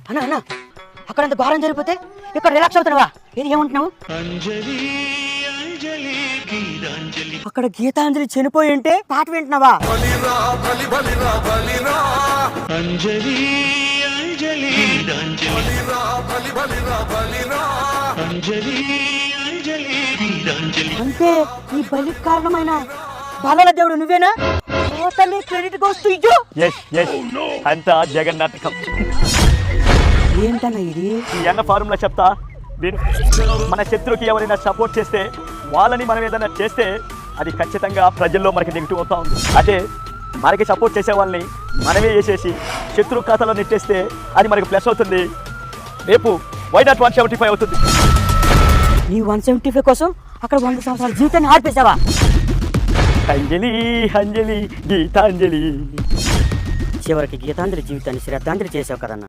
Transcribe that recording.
అన్న అన్న అక్కడ అంత ఘోరం జరిగిపోతే ఇక్కడ రిలాక్స్ అవుతున్నావా? ఇది ఏమంటున్నావు? అక్కడ గీతాంజలి చనిపోయి ఉంటే పాట వింటున్నావా? అంటే ఈ బలికి కారణమైన బాలల దేవుడు నువ్వేనా? Totally credit goes to you. అంతా జగన్నాటకం. ఏంటన్నా ఇది? ఈ అన్న ఫార్ములా చెప్తా విను. మన శత్రువుకి ఎవరైనా సపోర్ట్ చేస్తే, వాళ్ళని మనం ఏదైనా చేస్తే అది ఖచ్చితంగా ప్రజల్లో మనకి నెగిటివ్ అవుతా ఉంది. అదే మనకి సపోర్ట్ చేసే వాళ్ళని మనమే వేసేసి శత్రు ఖాతాలో నెట్టేస్తే అది మనకి ప్లస్ అవుతుంది. రేపు వై నాట్ 175 అవుతుంది. నీ 175 కోసం అక్కడ 100 సంవత్సరాల జీవితాన్ని ఆర్పేసావా? అంజలి అంజలి గీతాంజలి. చివరికి గీతాంజలి జీవితాన్ని శ్రద్ధాంజలి చేసావు కదన్నా.